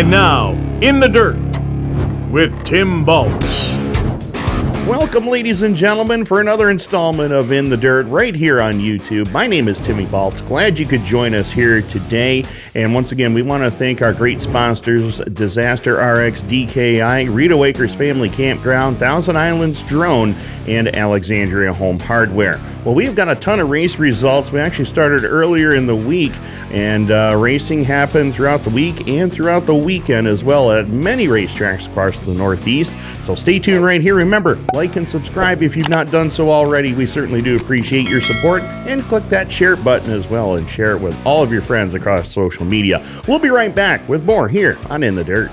And now, In the Dirt with Tim Baltz. Welcome, ladies and gentlemen, for another installment of In the Dirt right here on YouTube. My name is Timmy Baltz. Glad you could join us here today. And once again, we want to thank our great sponsors, Disaster RX DKI, Rita Acres Family Campground, Thousand Islands Drone, and Alexandria Home Hardware. Well, we've got a ton of race results. We actually started earlier in the week, and racing happened throughout the week and throughout the weekend as well at many racetracks across the Northeast. So stay tuned right here. Remember, like and subscribe if you've not done so already. We certainly do appreciate your support, and click that share button as well and share it with all of your friends across social media. We'll be right back with more here on In the Dirt.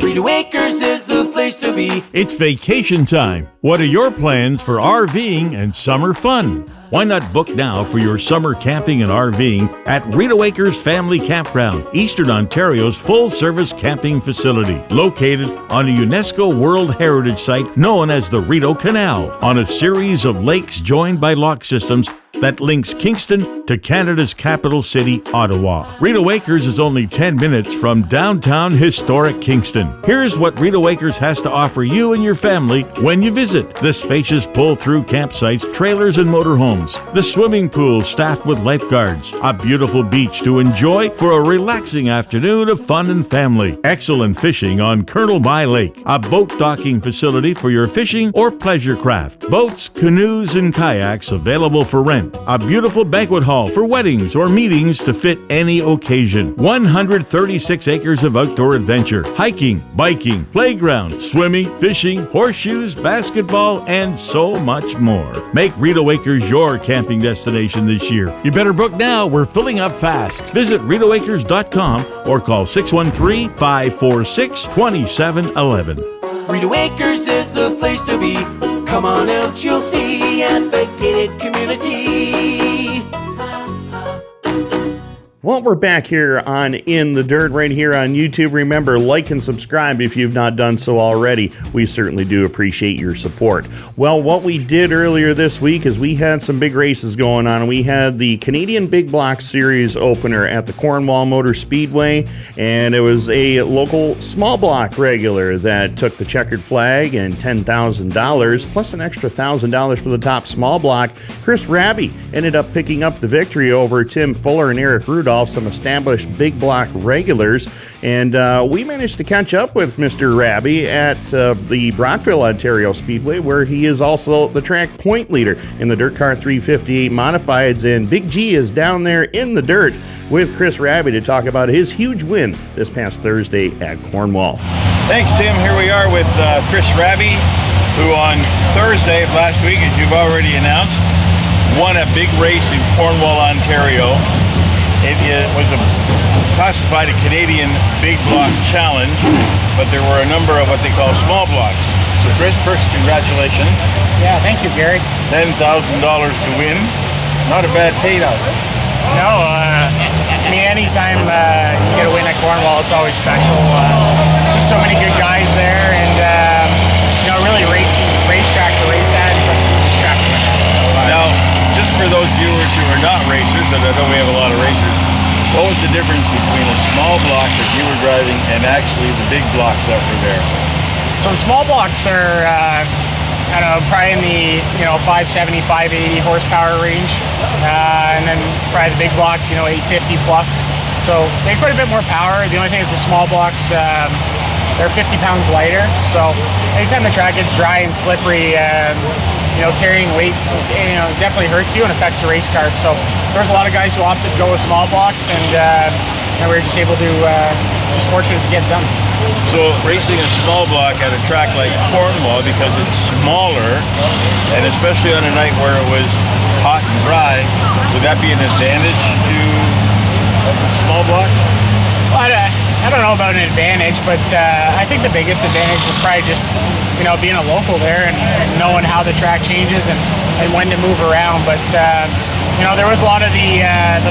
Rita Acres is the place to be. It's vacation time. What are your plans for RVing and summer fun? Why not book now for your summer camping and RVing at Rita Acres Family Campground, Eastern Ontario's full-service camping facility, located on a UNESCO World Heritage Site known as the Rideau Canal, on a series of lakes joined by lock systems that links Kingston to Canada's capital city, Ottawa. Rita Acres is only 10 minutes from downtown historic Kingston. Here's what Rita Acres has to offer you and your family when you visit: the spacious pull-through campsites, trailers, and motorhomes, the swimming pool staffed with lifeguards, a beautiful beach to enjoy for a relaxing afternoon of fun and family, excellent fishing on Colonel By Lake, a boat docking facility for your fishing or pleasure craft, boats, canoes, and kayaks available for rent, a beautiful banquet hall for weddings or meetings to fit any occasion, 136 acres of outdoor adventure, hiking, biking, playground, swimming, fishing, horseshoes, basketball, and so much more. Make Rita Acres your camping destination this year. You better book now. We're filling up fast. Visit ritaacres.com or call 613-546-2711. Rita Acres is the place to be. Come on out, you'll see a vacated community. Well, we're back here on In the Dirt right here on YouTube. Remember, like and subscribe if you've not done so already. We certainly do appreciate your support. Well, what we did earlier this week is we had some big races going on. We had the Canadian Big Block Series opener at the Cornwall Motor Speedway, and it was a local small block regular that took the checkered flag and $10,000 plus an extra $1,000 for the top small block. Chris Raabe ended up picking up the victory over Tim Fuller and Eric Rudolph, some established big block regulars, and we managed to catch up with Mr. Raabe at the Brockville, Ontario Speedway, where he is also the track point leader in the Dirt Car 358 Modifieds, and Big G is down there in the dirt with Chris Raabe to talk about his huge win this past Thursday at Cornwall. Thanks, Tim. Here we are with Chris Raabe, who on Thursday of last week, as you've already announced, won a big race in Cornwall, Ontario. It was classified a Canadian Big Block Challenge, but there were a number of what they call small blocks. So Chris, first, congratulations. Yeah, thank you, Gary. $10,000 to win. Not a bad payout. No, I mean, anytime you get a win at Cornwall, it's always special. There's so many good guys there, and really racetrack to race at, plus track to win at. So, now, just for those viewers who are not racers, and I know we have a lot of racers, what was the difference between a small block that you were driving and actually the big blocks that were there? So the small blocks are, probably in the 570, 580 horsepower range, and then probably the big blocks, 850 plus. So they have quite a bit more power. The only thing is the small blocks, they're 50 pounds lighter. So anytime the track gets dry and slippery, carrying weight, definitely hurts you and affects the race car. So there's a lot of guys who opted to go with small blocks, and we were just able to, just fortunate to get it done. So racing a small block at a track like Cornwall, because it's smaller, and especially on a night where it was hot and dry, would that be an advantage to the small block? Well, I don't know about an advantage, but I think the biggest advantage is probably just being a local there and knowing how the track changes and when to move around. But there was a lot of the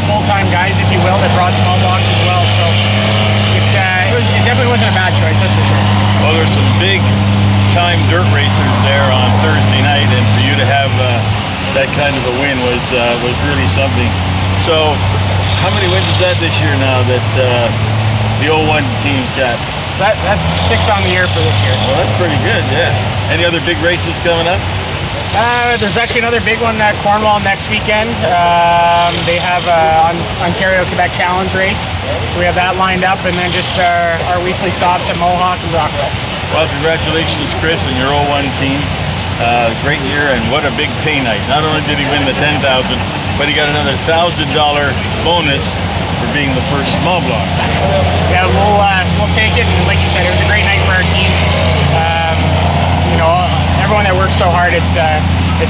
full-time guys, if you will, that brought small blocks as well. So it definitely wasn't a bad choice, that's for sure. Well, there's some big-time dirt racers there on Thursday night, and for you to have that kind of a win was really something. So How many wins is that this year now that the 01 team's got? So that's 6 on the year for this year. Well, that's pretty good, yeah. Any other big races coming up? There's actually another big one at Cornwall next weekend. They have Ontario-Quebec Challenge race. So we have that lined up, and then just our weekly stops at Mohawk and Brockville. Well, congratulations, Chris, and your 01 team. Great year, and what a big pay night. Not only did he win the $10,000, but he got another $1,000 bonus for being the first small block. Yeah, we'll take it. And like you said, it was a great night for our team. Everyone that works so hard, it's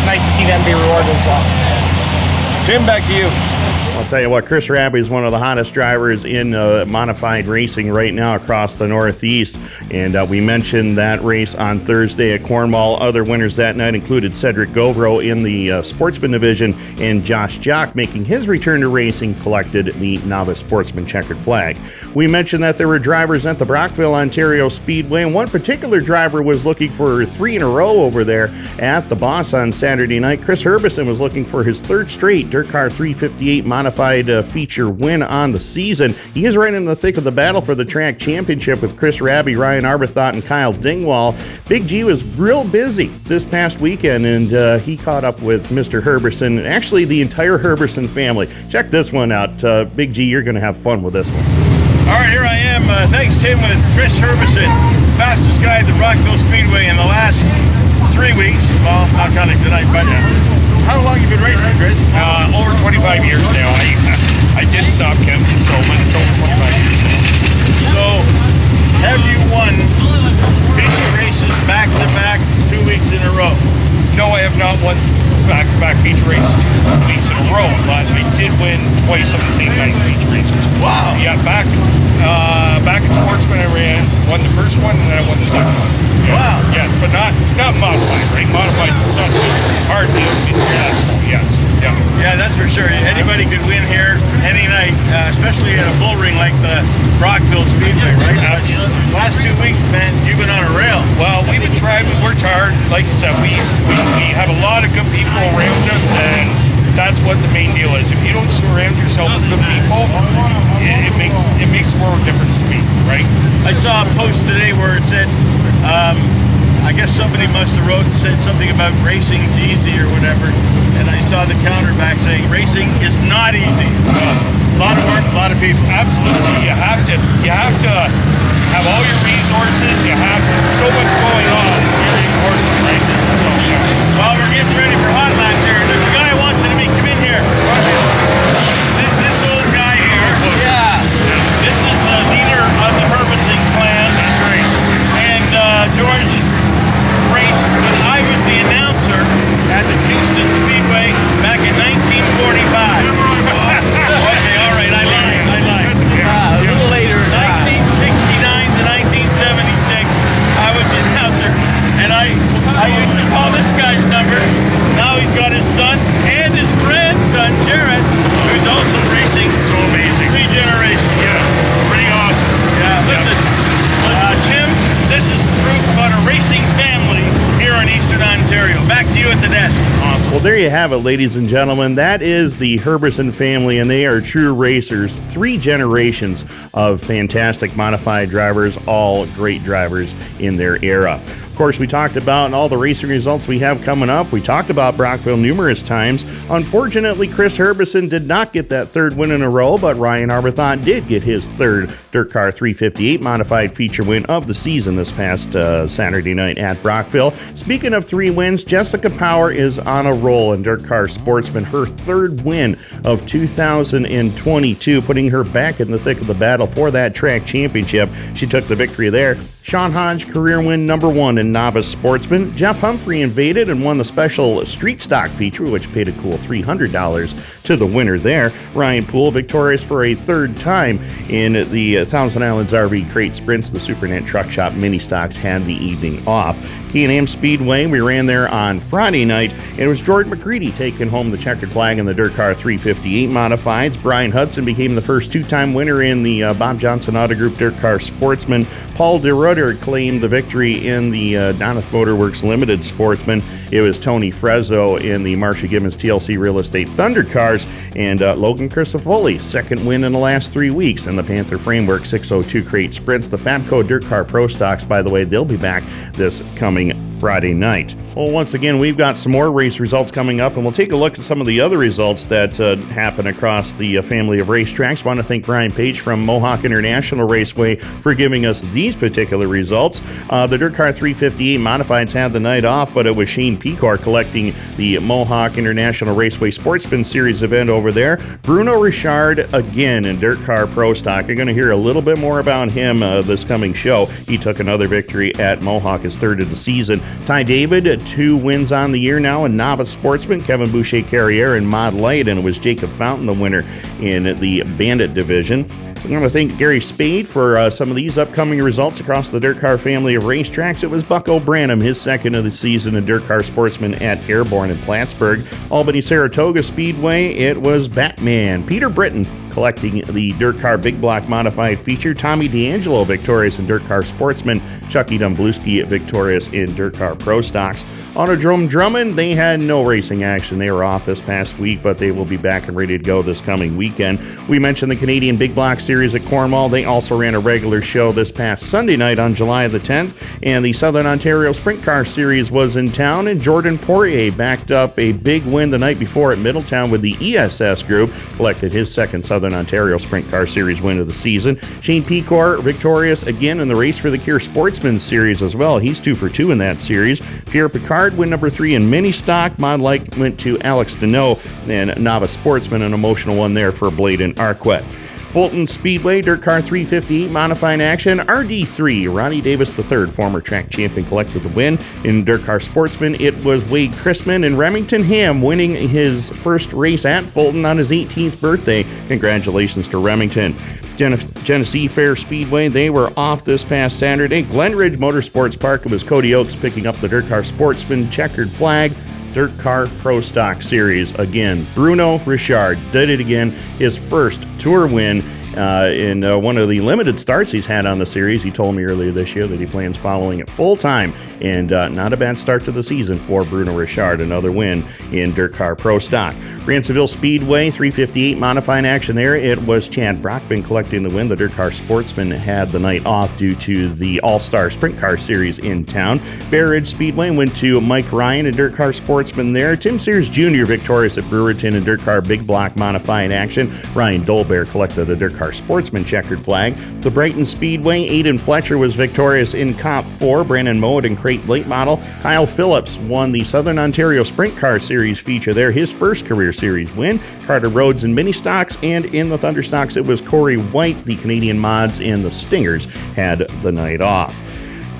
nice to see them be rewarded as well. Tim, back to you. I'll tell you what, Chris Raabe is one of the hottest drivers in modified racing right now across the Northeast. And we mentioned that race on Thursday at Cornwall. Other winners that night included Cedric Govro in the Sportsman division, and Josh Jock, making his return to racing, collected the Novice Sportsman checkered flag. We mentioned that there were drivers at the Brockville, Ontario Speedway, and one particular driver was looking for 3 in a row over there at the Boss on Saturday night. Chris Herbison was looking for his 3rd straight Dirt Car 358 modified feature win on the season. He is right in the thick of the battle for the track championship with Chris Raabe, Ryan Arbuthnot, and Kyle Dingwall. Big G was real busy this past weekend, and he caught up with Mr. Herbison, and actually the entire Herbison family. Check this one out. Big G, you're going to have fun with this one. All right, here I am. Thanks, Tim, with Chris Herbison, fastest guy at the Brockville Speedway in the last 3 weeks. Well, not counting tonight, but how long have you been racing, Chris? Over 25 years now. I did stop counting, so it's over 25 years now. So, have you won 50 races back-to-back 2 weeks in a row? No, I have not won back-to-back feature races 2 weeks in a row, but I did win twice on the same night feature races. Wow. Yeah, back in Sportsman, I won the first one, and then I won the second one. Yeah. Wow. Yes, but not modified, right? Modified is such a hard deal to be successful. Yes. Yeah. Yeah, that's for sure. Anybody could win here any night, especially at a bull ring like the Brockville Speedway, right? Absolutely. Last 2 weeks, man, you've been on a rail. Well, we've been trying. We worked hard. Like I said, we have a lot of good people around us, and that's what the main deal is. If you don't surround yourself with good people, it makes a world of difference to me, right? I saw a post today where it said, I guess somebody must have wrote and said something about racing's easy or whatever, and I saw the counter back saying racing is not easy. A lot of work, a lot of people. Absolutely. You have to have all your resources. You have so much going on. It's very important, right? So, yeah. Well, we're getting ready for hot laps here. There's a guy I want you to meet. Come in here. This old guy here. Yeah. This is the leader of the Herbison clan. That's right. And George raced when I was the announcer at the Kingston Speedway back in 1945. Okay, all right, I lied. A little later. 1969 to 1976, I was the announcer, and I used to call this guy's number. Now he's got his son and his grandson, Jared, who's also racing. So amazing. 3 generations. Yes. Pretty awesome. Yeah, listen, Tim, this is proof about a racing family here in Eastern Ontario. Back to you at the desk. Awesome. Well, there you have it, ladies and gentlemen. That is the Herbison family, and they are true racers. 3 generations of fantastic modified drivers, all great drivers in their era. Of course, we talked about all the racing results we have coming up. We talked about Brockville numerous times. Unfortunately, Chris Herbison did not get that 3rd win in a row, but Ryan Arbuthnot did get his 3rd Dirt Car 358 modified feature win of the season this past Saturday night at Brockville. Speaking of 3 wins, Jessica Power is on a roll in Dirt Car Sportsman, her 3rd win of 2022, putting her back in the thick of the battle for that track championship. She took the victory there. Sean Hodge, career win number 1 in Novice Sportsman. Jeff Humphrey invaded and won the special Street Stock feature, which paid a cool $300 to the winner there. Ryan Poole, victorious for a 3rd time in the Thousand Islands RV Crate Sprints. The Supernet Truck Shop Mini Stocks had the evening off. K&M Speedway, we ran there on Friday night. It was Jordan McCready taking home the checkered flag in the Dirt Car 358 Modifieds. Brian Hudson became the first two-time winner in the Bob Johnson Auto Group Dirt Car Sportsman. Paul DeRutter claimed the victory in the Donath Motorworks Limited Sportsman. It was Tony Frezzo in the Marcia Gibbons TLC Real Estate Thunder Cars, and Logan Crisafulli, second win in the last 3 weeks in the Panther Framework 602 Crate Sprints. The Fabco Dirt Car Pro Stocks, by the way, they'll be back this coming Friday night. Well, once again, we've got some more race results coming up, and we'll take a look at some of the other results that happen across the family of racetracks. I want to thank Brian Page from Mohawk International Raceway for giving us these particular results. The Dirt Car 358 Modifieds had the night off, but it was Shane Pecor collecting the Mohawk International Raceway Sportsman Series event over there. Bruno Richard again in Dirt Car Pro Stock. You're going to hear a little bit more about him this coming show. He took another victory at Mohawk, his third of the season. Ty David, 2 wins on the year now in Novice Sportsman. Kevin Boucher-Carriere in Mod Light, and it was Jacob Fountain the winner in the Bandit division. I want to thank Gary Spade for some of these upcoming results across the Dirt Car family of racetracks. It was Bucko Branham, his second of the season in Dirt Car Sportsman at Airborne in Plattsburgh. Albany Saratoga Speedway, it was Batman. Peter Britton collecting the Dirt Car Big Block Modified feature. Tommy D'Angelo victorious in Dirt Car Sportsman. Chucky Dumbluski victorious in Dirt Car Pro Stocks. Autodrome Drummond, they had no racing action. They were off this past week, but they will be back and ready to go this coming weekend. We mentioned the Canadian Big Block Series at Cornwall. They also ran a regular show this past Sunday night on July the 10th, and the Southern Ontario Sprint Car Series was in town, and Jordan Poirier backed up a big win the night before at Middletown with the ESS Group, collected his second Southern Ontario Sprint Car Series win of the season. Shane Pecor victorious again in the Race for the Cure Sportsman Series as well. He's 2 for 2 in that series. Pierre Picard win number 3 in mini stock. Mod Light went to Alex Deneau, and Novice Sportsman, an emotional one there for Bladen Arquette. Fulton Speedway, Dirt Car 358 Modifying Action. RD3, Ronnie Davis III, former track champion, collected the win. In Dirt Car Sportsman, it was Wade Chrisman and Remington Ham winning his first race at Fulton on his 18th birthday. Congratulations to Remington. Genesee Fair Speedway, they were off this past Saturday. Glenridge Motorsports Park, it was Cody Oakes picking up the Dirt Car Sportsman checkered flag. Dirt Car Pro Stock Series again. Bruno Richard did it again, his first tour win in one of the limited starts he's had on the series. He told me earlier this year that he plans following it full time, and not a bad start to the season for Bruno Richard. Another win in Dirt Car Pro Stock. Ransomville Speedway 358 Modifying Action there. It was Chad Brockman collecting the win. The Dirt Car Sportsman had the night off due to the All-Star Sprint Car Series in town. Bear Ridge Speedway went to Mike Ryan, a Dirt Car Sportsman there. Tim Sears Jr. victorious at Brewerton in Dirt Car Big Block Modifying Action. Ryan Dolbear collected the Dirt Car Sportsman checkered flag. The Brighton Speedway, Aiden Fletcher was victorious in Comp 4. Brandon Mowat in Crate Late Model. Kyle Phillips won the Southern Ontario Sprint Car Series feature there, his first career series win. Carter Rhodes in mini stocks, and in the Thunder stocks it was Corey White. The Canadian Mods and the Stingers had the night off.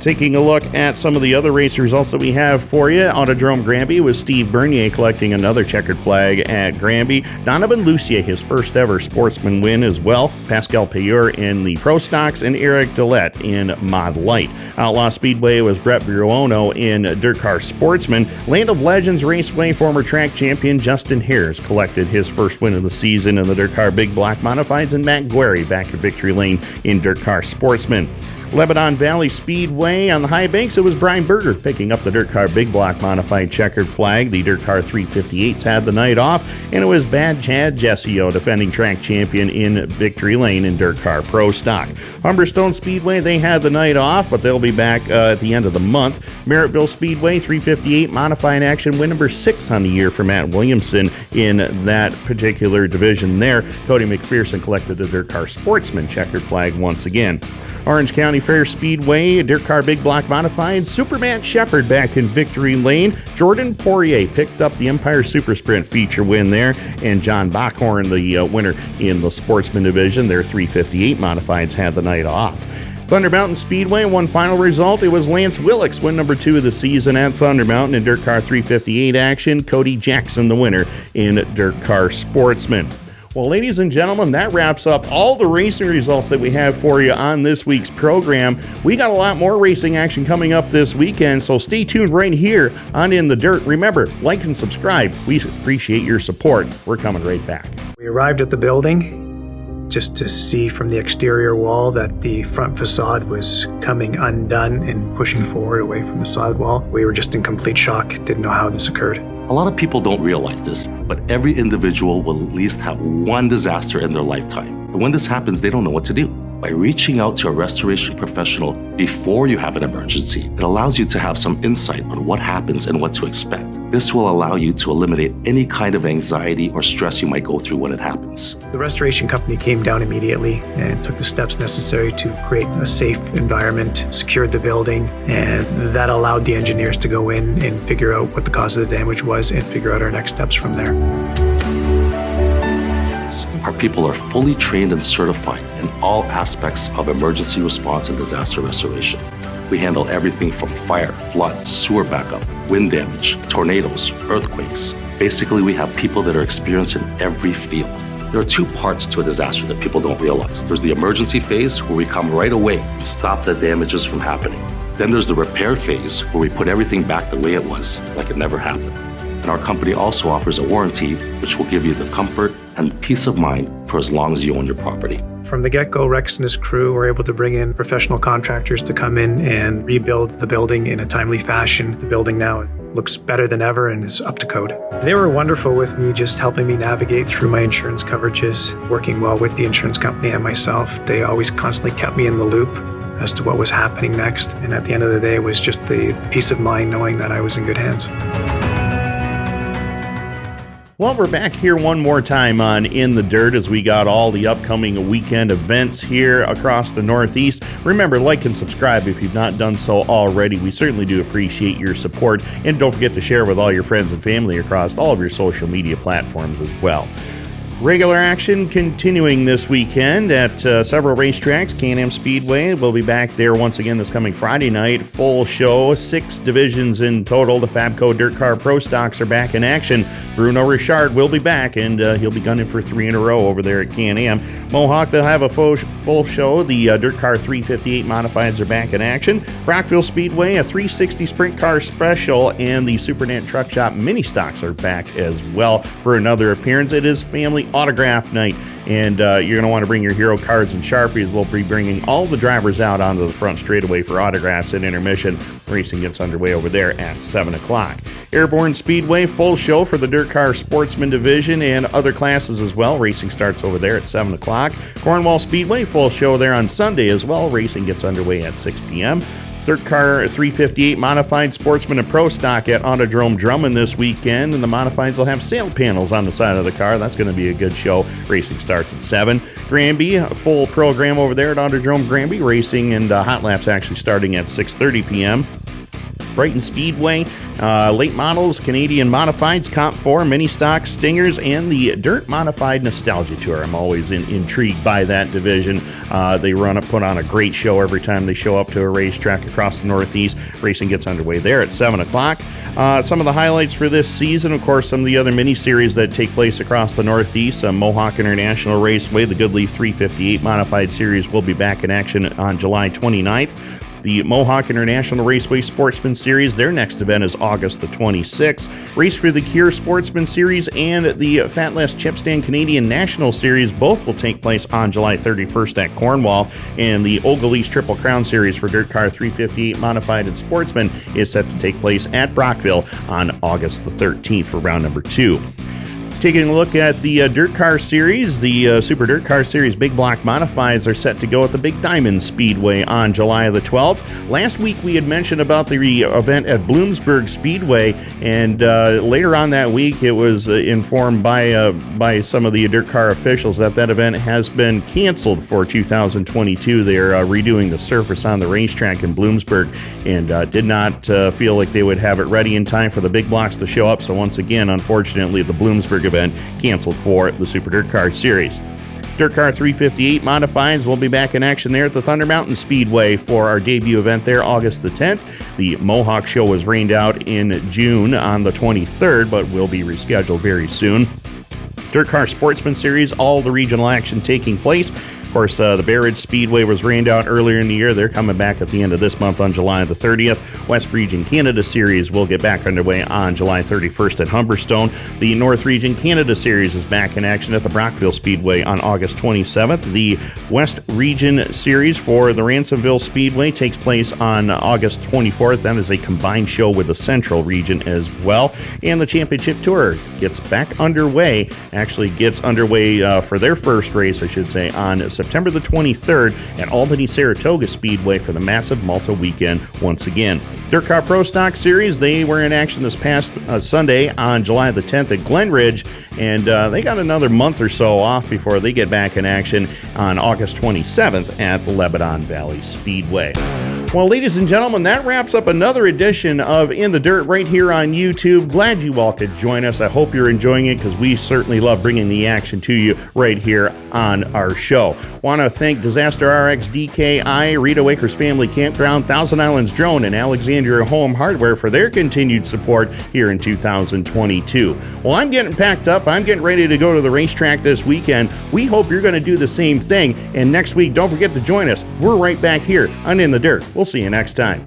Taking a look at some of the other race results that we have for you. Autodrome Granby with Steve Bernier collecting another checkered flag at Granby. Donovan Lucia, his first ever sportsman win as well. Pascal Payeur in the Pro Stocks, and Eric Dillette in Mod Light. Outlaw Speedway was Brett Buono in Dirt Car Sportsman. Land of Legends Raceway, former track champion Justin Hares collected his first win of the season in the Dirt Car Big Block Modifieds, and Matt Guerry back at Victory Lane in Dirt Car Sportsman. Lebanon Valley Speedway on the high banks, it was Brian Berger picking up the Dirt Car Big Block Modified checkered flag. The Dirt Car 358s had the night off, and it was Bad Chad Jessio, defending track champion in Victory Lane in Dirt Car Pro Stock. Humberstone Speedway, they had the night off, but they'll be back at the end of the month. Merrittville Speedway 358 Modified Action, win number 6 on the year for Matt Williamson in that particular division there. Cody McPherson collected the Dirt Car Sportsman checkered flag once again. Orange County Fair Speedway, Dirt Car Big Block Modified, Superman Shepherd back in Victory Lane. Jordan Poirier picked up the Empire Super Sprint feature win there, and John Backhorn, the winner in the Sportsman Division. Their 358 Modifieds had the night off. Thunder Mountain Speedway, one final result. It was Lance Willix, win number 2 of the season at Thunder Mountain in Dirt Car 358 action. Cody Jackson, the winner in Dirt Car Sportsman. Well, ladies and gentlemen, that wraps up all the racing results that we have for you on this week's program. We got a lot more racing action coming up this weekend, so stay tuned right here on In the Dirt. Remember, like and subscribe. We appreciate your support. We're coming right back. We arrived at the building just to see from the exterior wall that the front facade was coming undone and pushing forward away from the side wall. We were just in complete shock, didn't know how this occurred. A lot of people don't realize this, but every individual will at least have one disaster in their lifetime. And when this happens, they don't know what to do. By reaching out to a restoration professional before you have an emergency, it allows you to have some insight on what happens and what to expect. This will allow you to eliminate any kind of anxiety or stress you might go through when it happens. The restoration company came down immediately and took the steps necessary to create a safe environment, secured the building, and that allowed the engineers to go in and figure out what the cause of the damage was and figure out our next steps from there. Our people are fully trained and certified in all aspects of emergency response and disaster restoration. We handle everything from fire, flood, sewer backup, wind damage, tornadoes, earthquakes. Basically, we have people that are experienced in every field. There are two parts to a disaster that people don't realize. There's the emergency phase, where we come right away and stop the damages from happening. Then there's the repair phase, where we put everything back the way it was, like it never happened. And our company also offers a warranty, which will give you the comfort and peace of mind for as long as you own your property. From the get-go, Rex and his crew were able to bring in professional contractors to come in and rebuild the building in a timely fashion. The building now looks better than ever and is up to code. They were wonderful with me, just helping me navigate through my insurance coverages, working well with the insurance company and myself. They always constantly kept me in the loop as to what was happening next. And at the end of the day, it was just the peace of mind knowing that I was in good hands. Well, we're back here one more time on In the Dirt as we got all the upcoming weekend events here across the Northeast. Remember, like and subscribe if you've not done so already. We certainly do appreciate your support. And don't forget to share with all your friends and family across all of your social media platforms as well. Regular action continuing this weekend at several racetracks. Can-Am Speedway will be back there once again this coming Friday night. Full show, 6 divisions in total. The Fabco Dirt Car Pro Stocks are back in action. Bruno Richard will be back, and he'll be gunning for 3 in a row over there at Can-Am. Mohawk, they'll have a full show. The Dirt Car 358 Modifieds are back in action. Brockville Speedway, a 360 Sprint Car Special, and the Supernet Truck Shop Mini Stocks are back as well for another appearance. It is family autograph night, and you're going to want to bring your hero cards and Sharpies. We'll be bringing all the drivers out onto the front straightaway for autographs at intermission. Racing gets underway over there at 7 o'clock. Airborne Speedway, full show for the Dirt Car Sportsman Division and other classes as well. Racing starts over there at 7 o'clock. Cornwall Speedway, full show there on Sunday as well. Racing gets underway at 6 p.m. Dirt Car 358 Modified Sportsman and Pro Stock at Autodrome Drummond this weekend, and the Modifieds will have sail panels on the side of the car. That's going to be a good show. Racing starts at 7. Granby, a full program over there at Autodrome Granby. Racing and hot laps actually starting at 6:30 p.m. Brighton Speedway, late models, Canadian Modifieds, Comp 4, Mini Stock, Stingers, and the Dirt Modified Nostalgia Tour. I'm always intrigued by that division. They put on a great show every time they show up to a racetrack across the Northeast. Racing gets underway there at 7 o'clock. Some of the highlights for this season, of course, some of the other mini-series that take place across the Northeast. Mohawk International Raceway, the Goodleaf 358 Modified Series will be back in action on July 29th. The Mohawk International Raceway Sportsman Series, their next event is August the 26th. Race for the Cure Sportsman Series and the Fatless Chipstand Canadian National Series both will take place on July 31st at Cornwall. And the Ogilvy's Triple Crown Series for Dirt Car 358 Modified and Sportsman is set to take place at Brockville on August the 13th for round number 2. Taking a look at the Dirt Car Series, the Super Dirt Car Series Big Block Modifieds are set to go at the Big Diamond Speedway on July the 12th. Last week we had mentioned about the event at Bloomsburg Speedway, and later on that week it was informed by some of the Dirt Car officials that event has been canceled for 2022. They are redoing the surface on the racetrack in Bloomsburg and did not feel like they would have it ready in time for the big blocks to show up. So once again, unfortunately, the Bloomsburg event canceled for the Super Dirt Car Series. Dirt Car 358 Modifieds will be back in action there at the Thunder Mountain Speedway for our debut event there August the 10th. The Mohawk show was rained out in June on the 23rd, but will be rescheduled very soon. Dirt Car Sportsman Series, all the regional action taking place. Of course, the Bear Ridge Speedway was rained out earlier in the year. They're coming back at the end of this month on July the 30th. West Region Canada Series will get back underway on July 31st at Humberstone. The North Region Canada Series is back in action at the Brockville Speedway on August 27th. The West Region Series for the Ransomville Speedway takes place on August 24th. That is a combined show with the Central Region as well. And the Championship Tour gets back underway, for their first race, I should say, on September the 23rd at Albany Saratoga Speedway for the massive Malta weekend once again. Dirt Car Pro Stock Series, they were in action this past Sunday on July the 10th at Glen Ridge, and they got another month or so off before they get back in action on August 27th at the Lebanon Valley Speedway. Well, ladies and gentlemen, that wraps up another edition of In the Dirt right here on YouTube. Glad you all could join us. I hope you're enjoying it because we certainly love bringing the action to you right here on our show. Want to thank Disaster RX DKI, Rita Acres Family Campground, Thousand Islands Drone, and Alexandria Home Hardware for their continued support here in 2022. Well, I'm getting packed up. I'm getting ready to go to the racetrack this weekend. We hope you're going to do the same thing. And next week, don't forget to join us. We're right back here on In the Dirt. We'll see you next time.